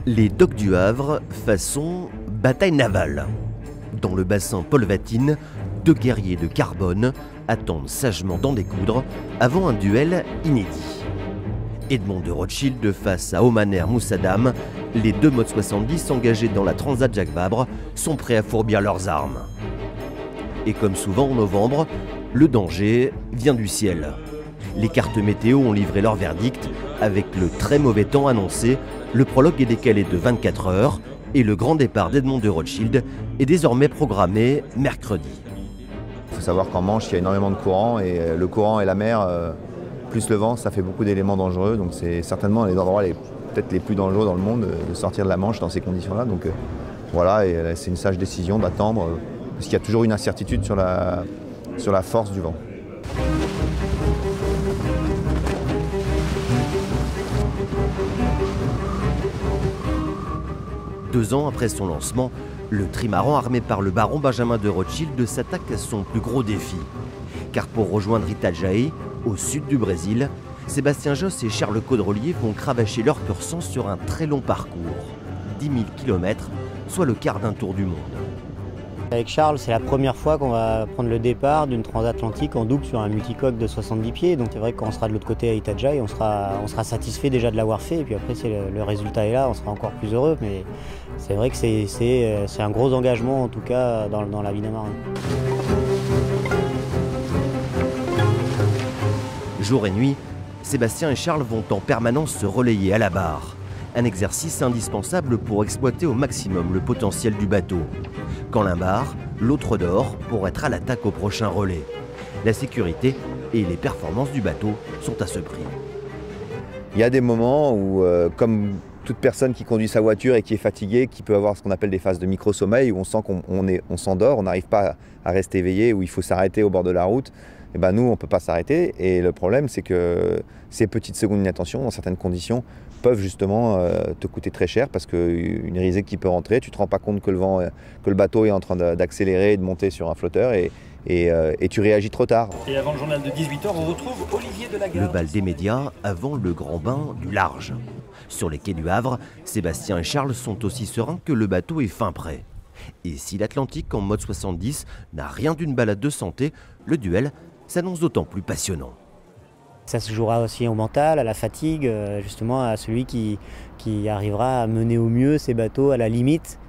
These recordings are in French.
Les docks du Havre, façon bataille navale. Dans le bassin Paul Vatine, deux guerriers de carbone attendent sagement d'en découdre avant un duel inédit. Edmond de Rothschild face à Omaner Moussadam, les deux modes 70 engagés dans la Transat Jacques Vabre sont prêts à fourbir leurs armes. Et comme souvent en novembre, le danger vient du ciel. Les cartes météo ont livré leur verdict. Avec le très mauvais temps annoncé, le prologue est décalé de 24 heures et le grand départ d'Edmond de Rothschild est désormais programmé mercredi. Il faut savoir qu'en Manche, il y a énormément de courants et le courant et la mer, plus le vent, ça fait beaucoup d'éléments dangereux. Donc c'est certainement les endroits peut-être les plus dangereux dans le monde de sortir de la Manche dans ces conditions-là. Donc voilà, et c'est une sage décision d'attendre parce qu'il y a toujours une incertitude sur la force du vent. Deux ans après son lancement, le trimaran armé par le baron Benjamin de Rothschild s'attaque à son plus gros défi. Car pour rejoindre Itajaí, au sud du Brésil, Sébastien Josse et Charles Caudrelier vont cravacher leur pur sang sur un très long parcours, 10 000 km, soit le quart d'un tour du monde. Avec Charles, c'est la première fois qu'on va prendre le départ d'une transatlantique en double sur un multicoque de 70 pieds. Donc c'est vrai que quand on sera de l'autre côté à Itajaí, on sera satisfait déjà de l'avoir fait. Et puis après, si le résultat est là, on sera encore plus heureux. Mais c'est vrai que c'est un gros engagement, en tout cas, dans la vie d'un marin. Jour et nuit, Sébastien et Charles vont en permanence se relayer à la barre. Un exercice indispensable pour exploiter au maximum le potentiel du bateau. Quand l'un barre, l'autre dort pour être à l'attaque au prochain relais. La sécurité et les performances du bateau sont à ce prix. Il y a des moments où, comme toute personne qui conduit sa voiture et qui est fatiguée, qui peut avoir ce qu'on appelle des phases de micro-sommeil, où on sent qu'on s'endort, on n'arrive pas à rester éveillé, où il faut s'arrêter au bord de la route. Et ben nous, on ne peut pas s'arrêter. Et le problème, c'est que ces petites secondes d'inattention, dans certaines conditions, peuvent justement te coûter très cher parce qu'une risée qui peut rentrer, tu ne te rends pas compte que le bateau est en train d'accélérer et de monter sur un flotteur et tu réagis trop tard. Et avant le journal de 18h, on retrouve Olivier Delagarde. Le bal des médias avant le grand bain du large. Sur les quais du Havre, Sébastien et Charles sont aussi sereins que le bateau est fin prêt. Et si l'Atlantique en mode 70 n'a rien d'une balade de santé, le duel s'annonce d'autant plus passionnant. Ça se jouera aussi au mental, à la fatigue, justement à celui qui arrivera à mener au mieux ses bateaux à la limite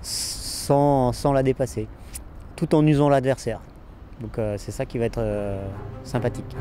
sans la dépasser, tout en usant l'adversaire. Donc c'est ça qui va être sympathique.